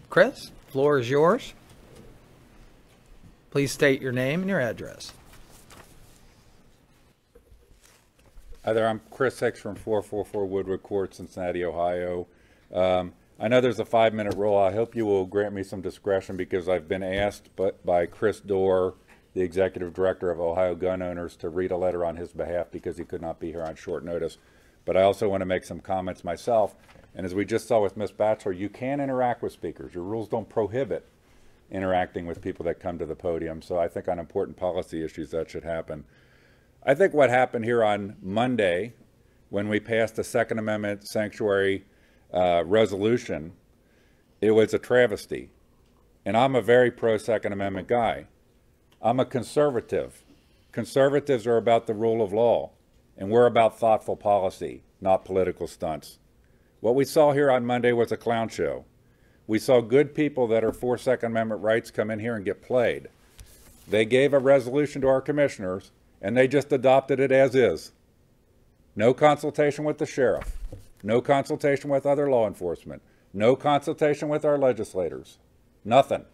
Chris, floor is yours. Please state your name and your address. Hi there, I'm Chris Hicks from 444 Woodward Court, Cincinnati, Ohio. I know there's a 5-minute rule. I hope you will grant me some discretion because I've been asked by Chris Dorr, the Executive Director of Ohio Gun Owners, to read a letter on his behalf because he could not be here on short notice. But I also want to make some comments myself. And as we just saw with Ms. Batchelor, you can interact with speakers. Your rules don't prohibit interacting with people that come to the podium. So I think on important policy issues that should happen. I think what happened here on Monday when we passed the Second Amendment sanctuary resolution, it was a travesty. And I'm a very pro-Second Amendment guy. I'm a conservative. Conservatives are about the rule of law, and we're about thoughtful policy, not political stunts. What we saw here on Monday was a clown show. We saw good people that are for Second Amendment rights come in here and get played. They gave a resolution to our commissioners, and they just adopted it as is. No consultation with the sheriff, no consultation with other law enforcement, no consultation with our legislators, nothing.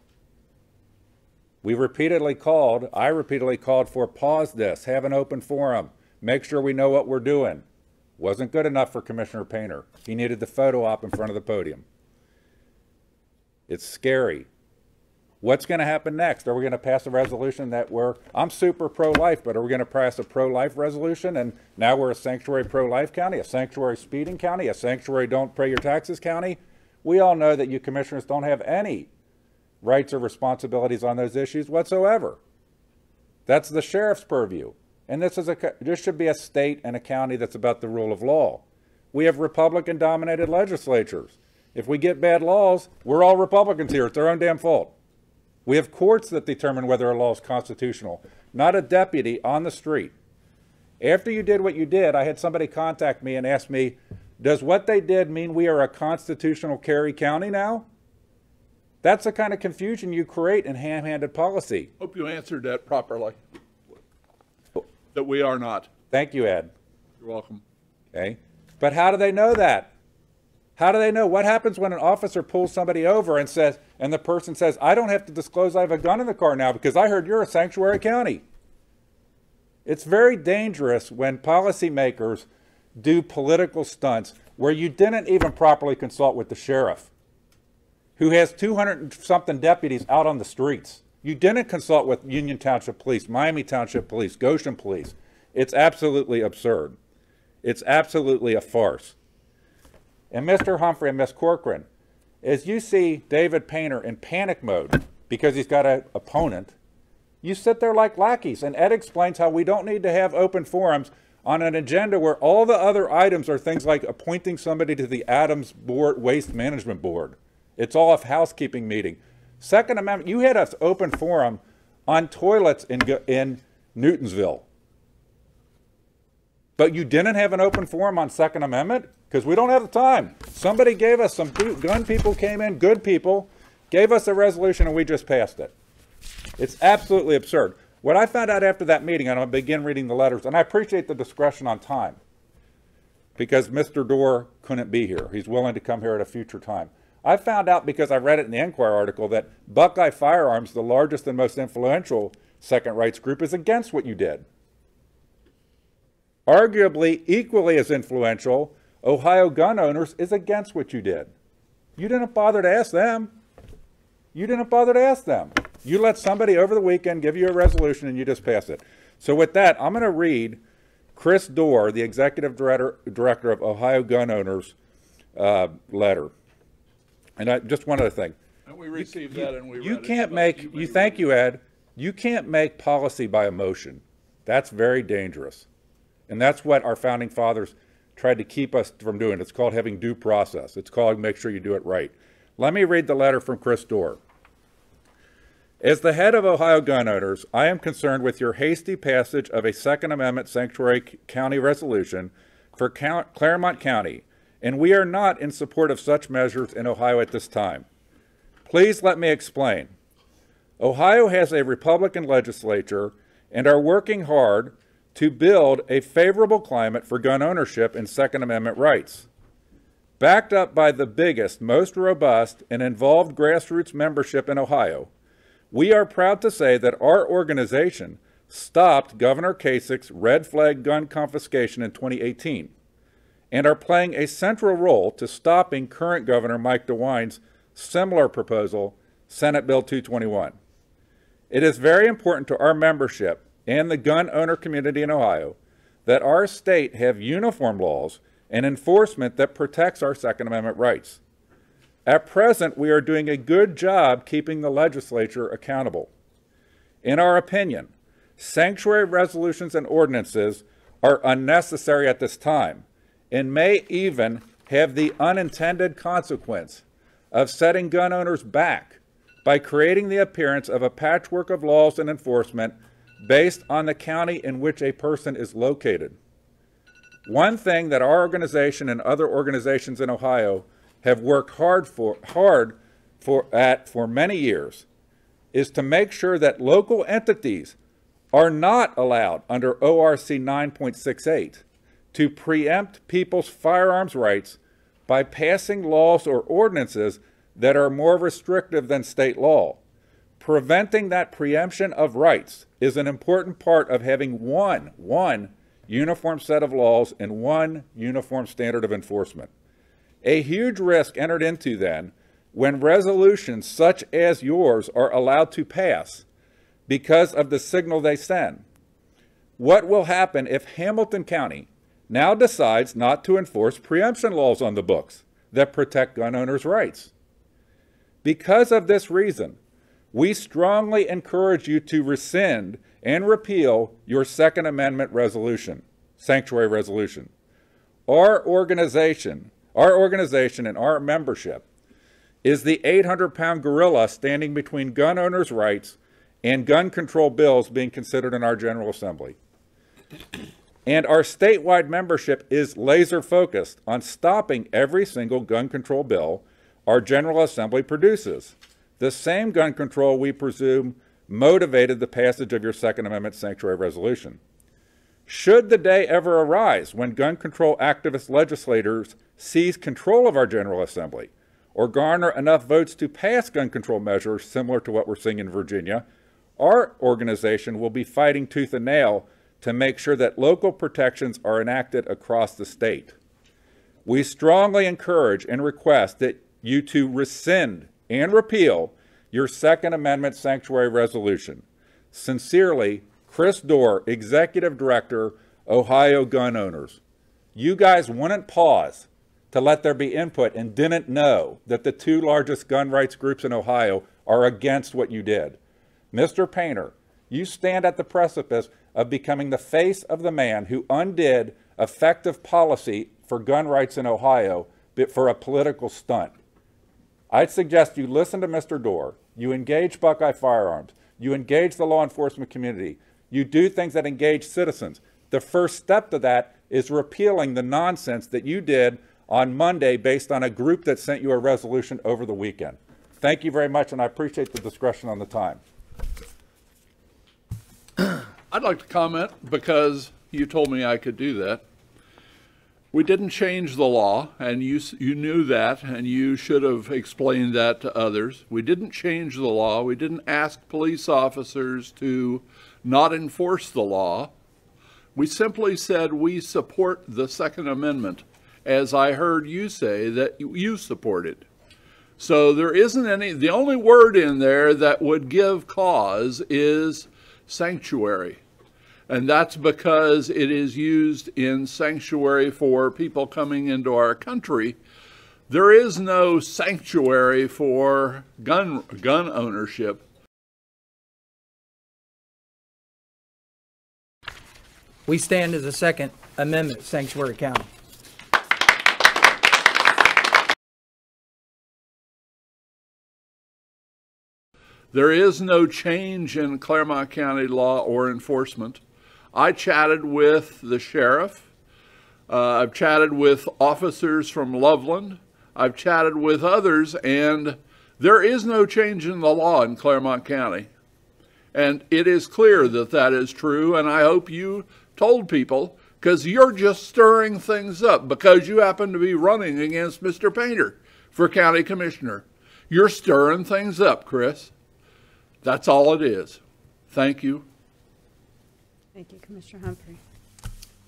I repeatedly called for pause this, have an open forum, make sure we know what we're doing. Wasn't good enough for Commissioner Painter. He needed the photo op in front of the podium. It's scary. What's going to happen next? Are we going to pass a resolution that I'm super pro-life, but are we going to pass a pro-life resolution and now we're a sanctuary pro-life county, a sanctuary speeding county, a sanctuary don't pay your taxes county? We all know that you commissioners don't have any rights or responsibilities on those issues whatsoever. That's the sheriff's purview. And this should be a state and a county that's about the rule of law. We have Republican-dominated legislatures. If we get bad laws, we're all Republicans here. It's our own damn fault. We have courts that determine whether a law is constitutional, not a deputy on the street. After you did what you did, I had somebody contact me and ask me, does what they did mean we are a constitutional carry county now? That's the kind of confusion you create in ham-handed policy. Hope you answered that properly. That we are not. Thank you, Ed. You're welcome. Okay. But how do they know that? How do they know? What happens when an officer pulls somebody over and the person says, I don't have to disclose I have a gun in the car now because I heard you're a sanctuary county. It's very dangerous when policymakers do political stunts where you didn't even properly consult with the sheriff, who has 200 and something deputies out on the streets. You didn't consult with Union Township Police, Miami Township Police, Goshen Police. It's absolutely absurd. It's absolutely a farce. And Mr. Humphrey and Ms. Corcoran, as you see David Painter in panic mode because he's got an opponent, you sit there like lackeys. And Ed explains how we don't need to have open forums on an agenda where all the other items are things like appointing somebody to the Adams Board, Waste Management Board. It's all a housekeeping meeting. Second Amendment, you had an open forum on toilets in Newtonsville. But you didn't have an open forum on Second Amendment? Because we don't have the time. Somebody gave us, some gun people came in, good people, gave us a resolution and we just passed it. It's absolutely absurd. What I found out after that meeting, and I'll begin reading the letters, and I appreciate the discretion on time, because Mr. Dorr couldn't be here. He's willing to come here at a future time. I found out because I read it in the Enquirer article that Buckeye Firearms, the largest and most influential second rights group, is against what you did. Arguably equally as influential, Ohio Gun Owners is against what you did. You didn't bother to ask them. You didn't bother to ask them. You let somebody over the weekend give you a resolution and you just pass it. So with that, I'm going to read Chris Dorr, the Executive Director of Ohio Gun Owners, letter. And just one other thing. And we received that and we read you can't make, you thank you, Ed, you can't make policy by emotion. That's very dangerous. And that's what our founding fathers tried to keep us from doing. It's called having due process. It's called make sure you do it right. Let me read the letter from Chris Dorr. As the head of Ohio Gun Owners, I am concerned with your hasty passage of a Second Amendment Sanctuary County resolution for Claremont County, and we are not in support of such measures in Ohio at this time. Please let me explain. Ohio has a Republican legislature and are working hard to build a favorable climate for gun ownership and Second Amendment rights. backed up by the biggest, most robust, and involved grassroots membership in Ohio, we are proud to say that our organization stopped Governor Kasich's red flag gun confiscation in 2018 and are playing a central role to stopping current Governor Mike DeWine's similar proposal, Senate Bill 221. It is very important to our membership and the gun owner community in Ohio that our state have uniform laws and enforcement that protects our Second Amendment rights. At present, we are doing a good job keeping the legislature accountable. In our opinion, sanctuary resolutions and ordinances are unnecessary at this time and may even have the unintended consequence of setting gun owners back by creating the appearance of a patchwork of laws and enforcement based on the county in which a person is located. One thing that our organization and other organizations in Ohio have worked hard for many years is to make sure that local entities are not allowed under ORC 9.68 to preempt people's firearms rights by passing laws or ordinances that are more restrictive than state law. Preventing that preemption of rights is an important part of having one uniform set of laws and one uniform standard of enforcement. A huge risk entered into then when resolutions such as yours are allowed to pass because of the signal they send. What will happen if Hamilton County now decides not to enforce preemption laws on the books that protect gun owners' rights? Because of this reason, we strongly encourage you to rescind and repeal your Second Amendment resolution, sanctuary resolution. Our organization and our membership is the 800-pound gorilla standing between gun owners' rights and gun control bills being considered in our General Assembly. And our statewide membership is laser focused on stopping every single gun control bill our General Assembly produces. The same gun control we presume motivated the passage of your Second Amendment sanctuary resolution. Should the day ever arise when gun control activist legislators seize control of our General Assembly or garner enough votes to pass gun control measures similar to what we're seeing in Virginia, our organization will be fighting tooth and nail to make sure that local protections are enacted across the state. We strongly encourage and request that you to rescind and repeal your Second Amendment sanctuary resolution. Sincerely, Chris Dorr, Executive Director, Ohio Gun Owners. You guys wouldn't pause to let there be input and didn't know that the two largest gun rights groups in Ohio are against what you did. Mr. Painter, you stand at the precipice of becoming the face of the man who undid effective policy for gun rights in Ohio for a political stunt. I'd suggest you listen to Mr. Dorr, you engage Buckeye Firearms, you engage the law enforcement community, you do things that engage citizens. The first step to that is repealing the nonsense that you did on Monday based on a group that sent you a resolution over the weekend. Thank you very much, and I appreciate the discretion on the time. I'd like to comment because you told me I could do that. We didn't change the law, and you knew that, and you should have explained that to others. We didn't change the law. We didn't ask police officers to not enforce the law. We simply said we support the Second Amendment, as I heard you say that you support it. So there isn't any, the only word in there that would give cause is sanctuary. And that's because it is used in sanctuary for people coming into our country. There is no sanctuary for gun ownership. We stand as a Second Amendment sanctuary county. There is no change in Claremont County law or enforcement. I chatted with the sheriff. I've chatted with officers from Loveland. I've chatted with others, and there is no change in the law in Claremont County. And it is clear that that is true, and I hope you told people because you're just stirring things up because you happen to be running against Mr. Painter for county commissioner. You're stirring things up, Chris. That's all it is. Thank you. Thank you, Commissioner Humphrey.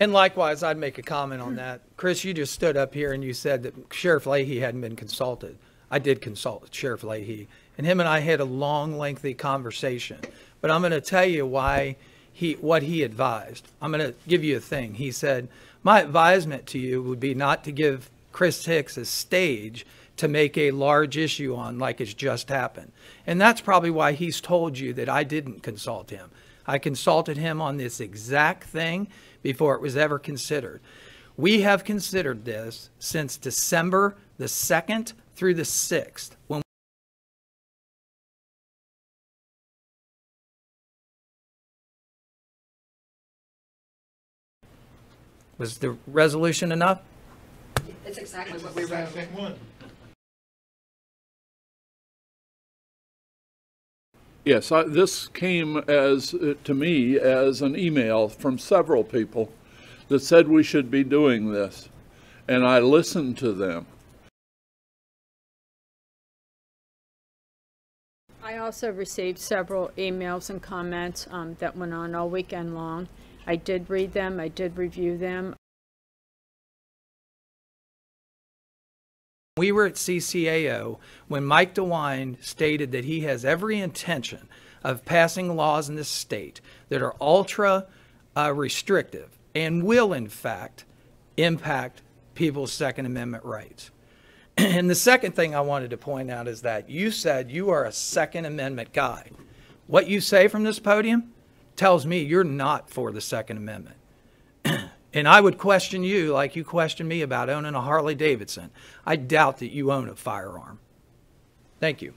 And likewise, I'd make a comment on that. Chris, you just stood up here and you said that Sheriff Leahy hadn't been consulted. I did consult Sheriff Leahy, and him and I had a long, lengthy conversation. But I'm going to tell you what he advised. I'm going to give you a thing. He said, my advisement to you would be not to give Chris Hicks a stage to make a large issue on like it's just happened. And that's probably why he's told you that I didn't consult him. I consulted him on this exact thing before it was ever considered. We have considered this since December the 2nd through the 6th. Was the resolution enough? It's exactly what we wrote. Yes, this came to me as an email from several people that said we should be doing this, and I listened to them. I also received several emails and comments that went on all weekend long. I did read them. I did review them. We were at CCAO when Mike DeWine stated that he has every intention of passing laws in this state that are ultra restrictive and will, in fact, impact people's Second Amendment rights. And the second thing I wanted to point out is that you said you are a Second Amendment guy. What you say from this podium tells me you're not for the Second Amendment. And I would question you like you questioned me about owning a Harley Davidson. I doubt that you own a firearm. Thank you.